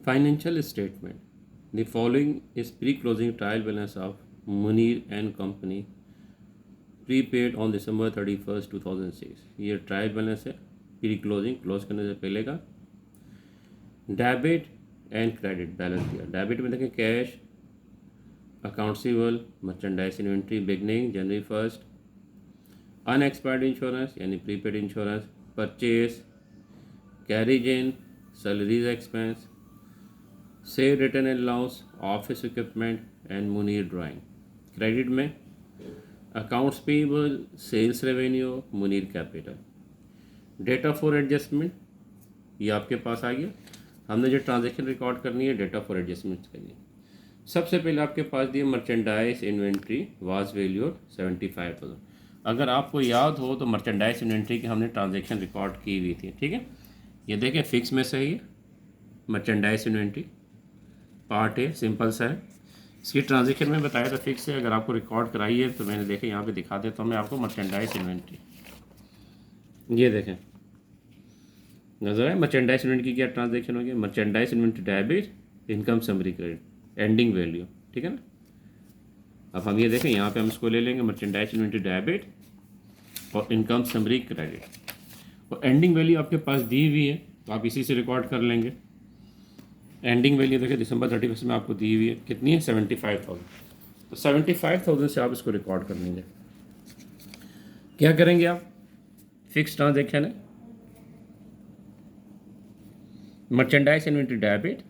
Financial statement. The following is pre-closing trial balance of Munir and Company prepaid on December 31st 2006. ये trial balance है pre closing close करने से पहले का। Debit and credit balance दिया। Debit में देखें cash, accounts receivable, merchandise inventory beginning जनवरी 1st, अनएक्सपायर्ड इंश्योरेंस यानी prepaid insurance, purchase, carriage in, salaries expense, से return and allowance, office equipment and Munir drawing. Credit में accounts payable, sales revenue, Munir capital. Data for adjustment ये आपके पास आ गया। हमने जो transaction record करनी है डेटा फॉर एडजस्टमेंट करनी है। सबसे पहले आपके पास दिए मर्चेंडाइज इन्वेंट्री वाज वैल्यूड 75,000। अगर आपको याद हो तो मर्चेंडाइज इन्वेंट्री की हमने ट्रांजैक्शन रिकॉर्ड की हुई थी, ठीक है। ये देखें फिक्स में सही है, मर्चेंडाइज इन्वेंट्री पार्ट है, सिंपल सा है। इसकी ट्रांजैक्शन में बताया था फिक्स है, अगर आपको रिकॉर्ड कराई है तो मैंने देखे यहाँ पे दिखा देता हूँ मैं आपको मर्चेंडाइज इन्वेंट्री। ये देखें नजर है मर्चेंडाइज इन्वेंट्री की क्या ट्रांजैक्शन होगी। Merchandise inventory debit, income summary credit, ending value, ठीक है ना। अब हम ये देखें यहाँ पे हम इसको ले लेंगे मर्चेंडाइज इन्वेंट्री डेबिट और इनकम समरी क्रेडिट, और एंडिंग वैल्यू आपके पास दी हुई है तो आप इसी से रिकॉर्ड कर लेंगे। एंडिंग वैल्यू देखिए दिसंबर 31 में आपको दी हुई है, कितनी है 75,000। तो 75,000 से आप इसको रिकॉर्ड कर लेंगे। क्या करेंगे आप, फिक्स ट्रांजैक्शन है, मर्चेंडाइज इन्वेंट्री डेबिट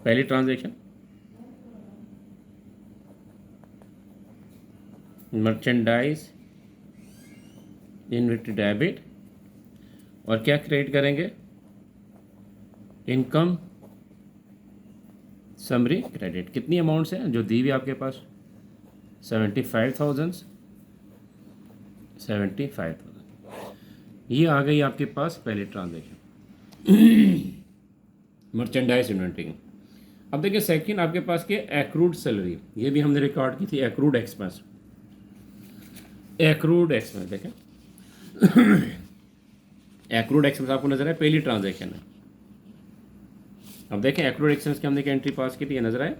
पहली ट्रांजैक्शन, मर्चेंडाइज इन्वेंट्री डेबिट, और क्या क्रिएट करेंगे, इनकम समरी क्रेडिट। कितनी अमाउंट है जो दी हुई आपके पास 75,000। ये आ गई आपके पास पहली ट्रांजैक्शन मर्चेंडाइज इन्वेंट्री। अब देखिए सेकंड आपके पास के एक्रूड सैलरी, ये भी हमने रिकॉर्ड की थी। एक्रूड एक्सपेंस, एक्रूड एक्सपेंस देखें एक्रूड एक्सपेंस आपको नजर है, पहली ट्रांजैक्शन है। अब देखें एक्रूड एक्सपेंस की हमने क्या एंट्री पास की थी, ये नजर आए।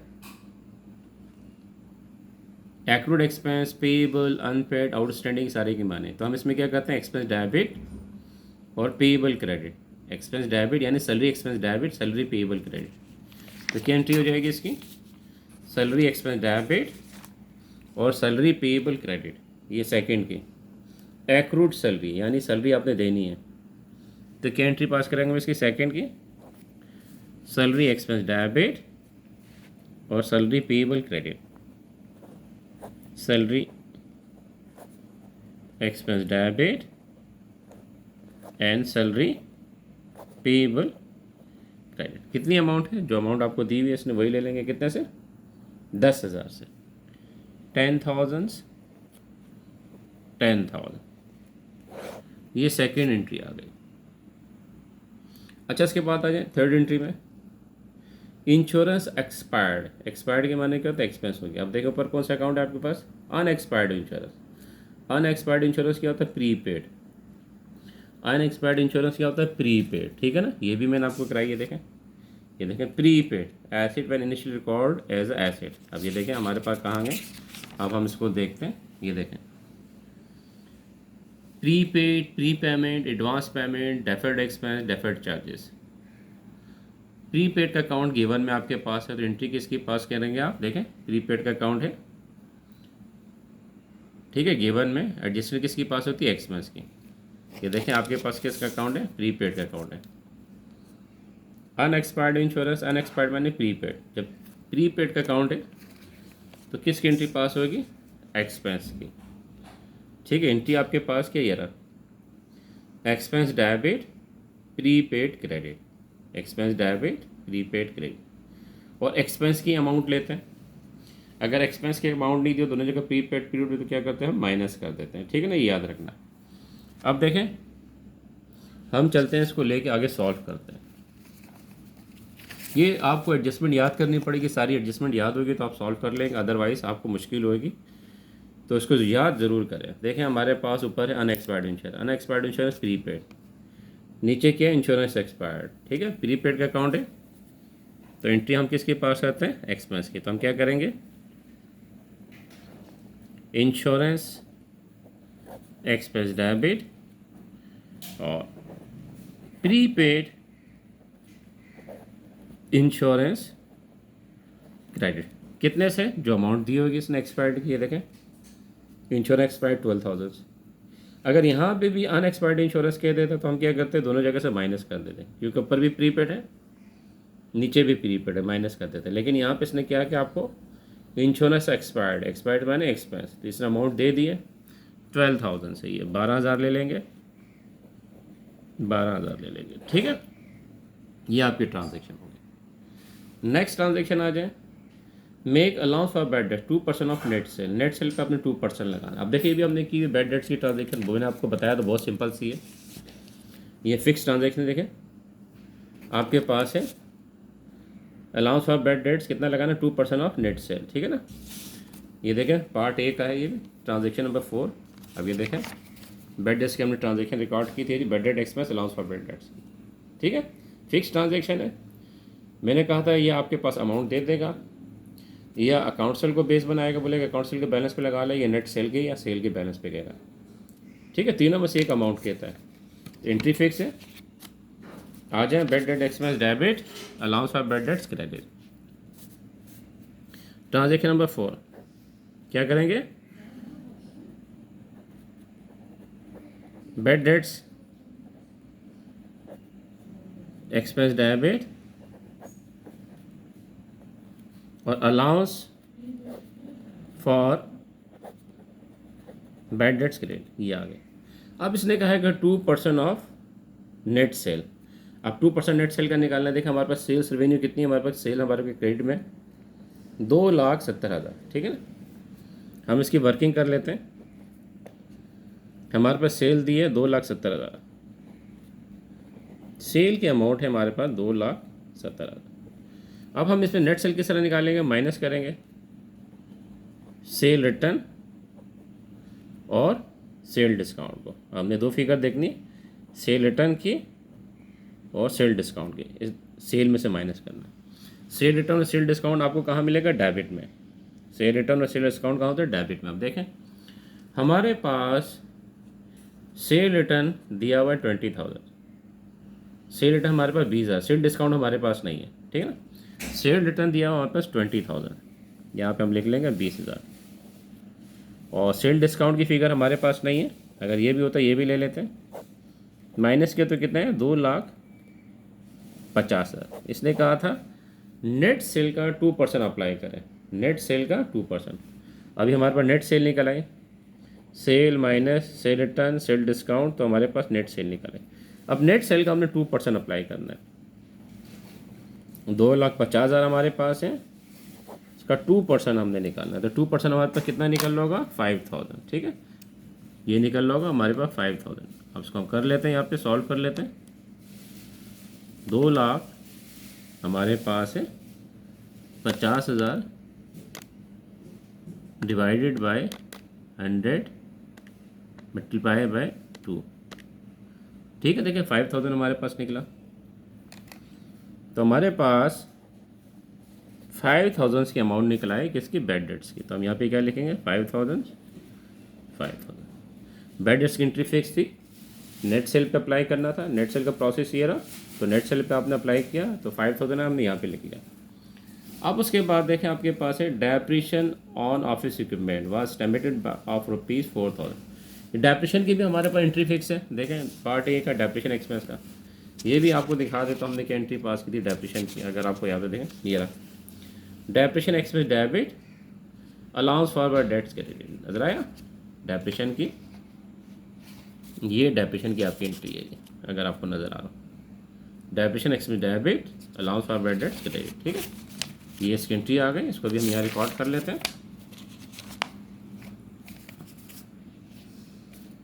Accrued expense payable, unpaid, outstanding सारे की माने। तो हम इसमें क्या करते हैं, एक्सपेंस डेबिट और पेएबल क्रेडिट। एक्सपेंस डेबिट यानी salary expense debit, salary payable credit. तो क्या एंट्री हो जाएगी इसकी, सैलरी एक्सपेंस डेबिट और सैलरी पेएबल क्रेडिट। ये सेकंड की एक्रूड सैलरी यानी सैलरी आपने देनी है, तो क्या एंट्री पास करेंगे इसकी सेकंड की, सैलरी एक्सपेंस डेबिट और salary payable credit. Salary expense debit and salary payable credit. कितनी अमाउंट है, जो अमाउंट आपको दी हुई है इसने वही ले लेंगे। कितने से, 10,000 से, 10,000 10,000। ये सेकेंड एंट्री आ गई। अच्छा इसके बाद आ जाए थर्ड एंट्री में, इंश्योरेंस एक्सपायर्ड। एक्सपायर्ड के माने क्या होता है, एक्सपेंस हो गया। अब देखो ऊपर कौन सा अकाउंट है आपके पास, अनएक्सपायर्ड इंश्योरेंस। अनएक्सपायर्ड इंश्योरेंस क्या होता है, प्रीपेड। अनएक्सपायर्ड इंश्योरेंस क्या होता है, प्रीपेड, ठीक है ना। ये भी मैंने आपको कराई है, देखें ये देखें prepaid asset when initially record as asset. अब ये देखें हमारे पास कहाँ गए, अब हम इसको देखते हैं। ये देखें prepaid, pre payment, advance payment, deferred expense, deferred charges. Prepaid का अकाउंट गिवन में आपके पास है, तो एंट्री किसकी पास करेंगे आप, देखें प्रीपेड का अकाउंट है, ठीक है। गिवन में एडजस्टमेंट किसकी पास होती है, एक्सपेंस की। ये देखें आपके पास किसका अकाउंट है, प्रीपेड का अकाउंट है। अनएक्सपायर्ड इंश्योरेंस, अनएक्सपायर्ड माने प्रीपेड। जब प्रीपेड का अकाउंट है तो किसकी एंट्री पास होगी, एक्सपेंस की, ठीक है। एंट्री आपके पास क्या ये रहा, expense debit prepaid credit, expense debit prepaid credit. और एक्सपेंस की अमाउंट लेते हैं। अगर एक्सपेंस की अमाउंट नहीं दी दोनों जगह प्रीपेड पीरियड में, तो क्या करते हैं, माइनस कर देते हैं, ठीक है ना, ये याद रखना। अब देखें हम चलते हैं इसको लेके आगे सॉल्व करते हैं। ये आपको एडजस्टमेंट याद करनी पड़ेगी, सारी एडजस्टमेंट याद होगी तो आप सॉल्व कर लेंगे, अदरवाइज आपको मुश्किल होगी। तो इसको याद ज़रूर करें। देखें हमारे पास ऊपर है unexpired insurance, unexpired insurance prepaid, नीचे क्या है, इंश्योरेंस एक्सपायर्ड, ठीक है, प्रीपेड का अकाउंट है, तो एंट्री हम किसके पास करते हैं, एक्सपेंस की। तो हम क्या करेंगे, इंश्योरेंस एक्सपेंस डेबिट और प्रीपेड इंश्योरेंस क्रेडिट। कितने से, जो अमाउंट दी होगी इसने एक्सपायर्ड की, ये देखें इंश्योरेंस एक्सपायर्ड 12,000। अगर यहाँ पे भी अनएक्सपायर्ड इंश्योरेंस कह देते तो हम क्या करते, दोनों जगह से माइनस कर देते, क्योंकि ऊपर भी प्रीपेड है नीचे भी प्रीपेड है, माइनस कर देते। लेकिन यहाँ पे इसने क्या कि आपको इंश्योरेंस एक्सपायर्ड, एक्सपायर्ड माने एक्सपेंस, तो इसने अमाउंट दे दिए 12,000 से, ये 12,000 ले लेंगे, 12,000 ले लेंगे, ठीक है। ये आपकी ट्रांजेक्शन होगी। नेक्स्ट ट्रांजेक्शन आ जाए, make allowance for bad debt 2% of net cell. Net cell पे आपने 2% लगाना। अब देखिए, भी हमने की बैड डेट्स की ट्रांजेक्शन, वो मैंने आपको बताया तो बहुत सिंपल सी है, ये फिक्स ट्रांजेक्शन। देखें आपके पास है अलाउंस फॉर बैड डेट्स कितना लगाना, 2% ऑफ नेट सेल, ठीक है ना। ये देखें पार्ट ए का है, ये ट्रांजेक्शन नंबर 4। अब ये देखें बैड डेट्स की हमने ट्रांजेक्शन रिकॉर्ड की थी, bad debt expense allowance for bad debts, ठीक है। फिक्स ट्रांजेक्शन है, मैंने कहा था ये आपके पास अमाउंट दे देगा, या अकाउंट सेल को बेस बनाएगा, बोलेगा अकाउंट सेल के बैलेंस पे लगा ले, या नेट सेल के या सेल के बैलेंस पे कहेगा, ठीक है। तीनों में से एक अमाउंट कहता है, तो एंट्री फिक्स है। आ जाए bad debt expense debit allowance for bad debts credit. Transaction number 4 क्या करेंगे, बैड डेट्स एक्सपेंस डेबिट और allowance for bad debts credit, ये आ गए। अब इसने कहा है कि 2% ऑफ नेट सेल। अब 2% नेट सेल का निकालना है। देखिए हमारे पास सेल्स रेवेन्यू कितनी है, हमारे पास सेल हमारे पास क्रेडिट में 2,70,000, ठीक है ना। हम इसकी वर्किंग कर लेते हैं। हमारे पास सेल दी है 2,70,000, सेल की अमाउंट है हमारे पास 2,70,000। अब हम इसमें नेट सेल किस तरह निकालेंगे, माइनस करेंगे सेल रिटर्न और सेल डिस्काउंट को। हमने दो फिगर देखनी, सेल रिटर्न की और सेल डिस्काउंट की, इस सेल में से माइनस करना। सेल रिटर्न और सेल डिस्काउंट आपको कहाँ मिलेगा, डेबिट में। सेल रिटर्न और सेल डिस्काउंट कहाँ होता है, डेबिट में। अब देखें हमारे पास सेल रिटर्न दिया हुआ है 20,000, सेल रिटर्न हमारे पास 20,000, सेल डिस्काउंट हमारे पास नहीं है, ठीक है ना। सेल रिटर्न दिया हुआ हमारे पास 20,000, यहाँ पे हम लिख लेंगे 20,000, और सेल डिस्काउंट की फिगर हमारे पास नहीं है। अगर ये भी होता है ये भी ले लेते हैं, माइनस के तो कितने हैं, 2,50,000। इसने कहा था नेट सेल का 2% अप्लाई करें, नेट सेल का 2%। अभी हमारे पास नेट सेल निकल आई, sale minus sale return sale discount, तो हमारे पास नेट सेल निकल आई। अब नेट सेल का हमने 2% अप्लाई करना है। 2,50,000 हमारे पास है, इसका 2% हमने निकालना है। तो 2% हमारे पास कितना निकल होगा, 5,000, ठीक है। ये निकल होगा हमारे पास 5,000। अब इसको हम कर लेते हैं, यहाँ पे सॉल्व कर लेते हैं। 2,00,000 हमारे पास है 50,000 डिवाइडेड बाय 100 मल्टीप्लाई बाय 2, ठीक है। देखिए 5,000 हमारे पास निकला, तो हमारे पास 5,000 की अमाउंट निकला है किसकी, बैड डेट्स की। तो हम यहाँ पे क्या लिखेंगे, 5,000 बैड डेट्स की एंट्री फिक्स थी, नेट सेल पे अप्लाई करना था। नेट सेल का प्रोसेस ये रहा, तो नेट सेल पे आपने अप्लाई किया तो 5,000 हमने यहाँ पे लिख लिया। अब उसके बाद देखें आपके पास है depression on office equipment was estimated of ₹4,000। Depression की भी हमारे पास एंट्री फिक्स है। देखें पार्ट ए का डेप्रिशन एक्सपेंस का, ये भी आपको दिखा देता हूँ हमने क्या एंट्री पास की थी डेप्रिशन की, अगर आपको याद है। देखें ये रहा depression expense debit allowance for bad debts credit, नजर आया डेप्रिशन की, ये डेप्रिशन की आपकी एंट्री है ये, अगर आपको नज़र आ रहा हो। Depression expense debit allowance for bad debts credit, ठीक है। ये इसकी एंट्री आ गई, इसको भी हम यहाँ रिकॉर्ड कर लेते हैं।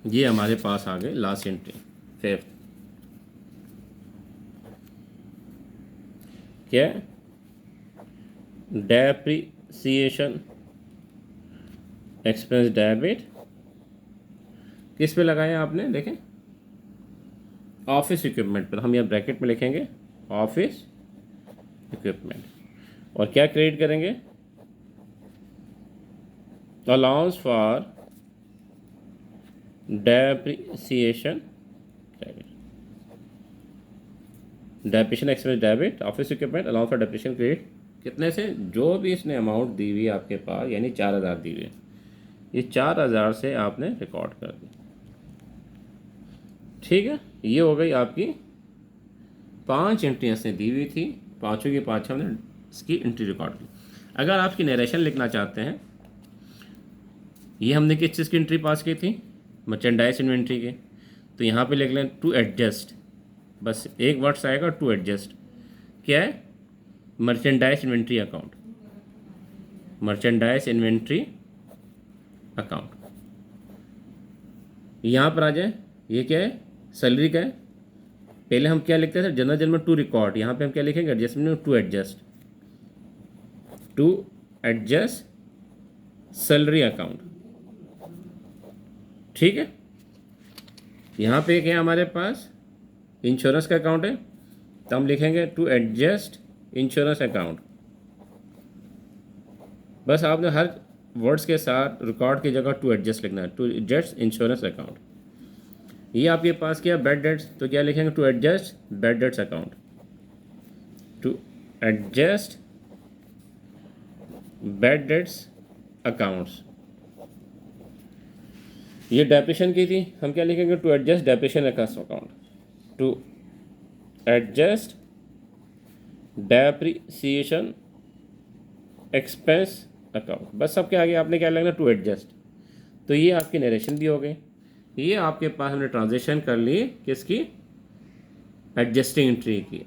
ये हमारे पास आ गई लास्ट एंट्री, 5th क्या, डेप्रिसिएशन एक्सपेंस डेबिट किस पे लगाया आपने, देखें ऑफिस इक्विपमेंट पर हम यहाँ ब्रैकेट में लिखेंगे ऑफिस इक्विपमेंट, और क्या क्रेडिट करेंगे, allowance for depreciation credit, depreciation expense debit, office equipment allowance for depreciation credit, कितने से, जो भी इसने अमाउंट दी हुई है आपके पास, यानी 4000 दी हुई है, ये 4000 से आपने रिकॉर्ड कर दी। ठीक है, ये हो गई आपकी 5 एंट्रियाँ इसने दी हुई थी, पाँचों की पाँच हमने इसकी एंट्री रिकॉर्ड की। अगर आपकी नरेशन लिखना चाहते हैं, ये हमने किस चीज़ की एंट्री पास की थी, मर्चेंडाइज इन्वेंट्री के, तो यहाँ पे लिख लें टू एडजस्ट, बस एक वर्ड्स आएगा टू एडजस्ट, क्या है, merchandise inventory account, merchandise inventory account. यहाँ पर आ जाए, ये क्या है, सैलरी का है, पहले हम क्या लिखते थे जनरल में टू रिकॉर्ड, यहाँ पे हम क्या लिखेंगे एडजस्टमेंट में to adjust, to adjust salary account. ठीक है, यहाँ पे क्या है हमारे पास इंश्योरेंस का अकाउंट है, तो हम लिखेंगे टू एडजस्ट इंश्योरेंस अकाउंट। बस आपने हर वर्ड्स के साथ रिकॉर्ड की जगह टू एडजस्ट लिखना है, टू एडजस्ट इंश्योरेंस अकाउंट। ये आपके पास क्या बैड डेट्स, तो क्या लिखेंगे to adjust bad debts account, to adjust bad debts accounts. ये डेप्रिसिएशन की थी, हम क्या लिखेंगे to adjust depreciation account, to adjust depreciation expense account. बस सबके आगे आपने क्या लिखना टू एडजस्ट। तो ये आपकी नरेशन भी हो गई, ये आपके पास हमने ट्रांजेक्शन कर ली किसकी, एडजस्टिंग एंट्री की।